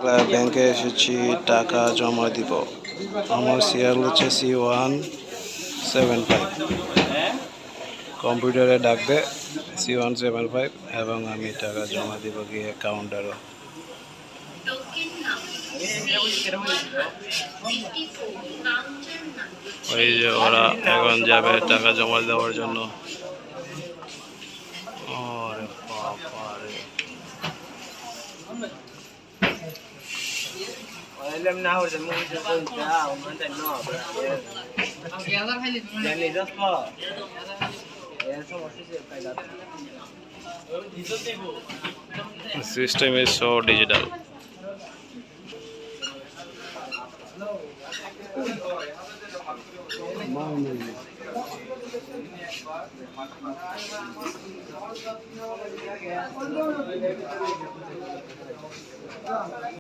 ব্যাংকে এসেছি টাকা জমা দিব। আমার সিরিয়াল হচ্ছে C175। কম্পিউটারে ডাকবে C175 এবং আমি টাকা জমা দিব গিয়ে কাউন্টারে। ওই যে ওরা এখন যাবে টাকা জমা দেওয়ার জন্য। ওরে বাবারে, system is so digital.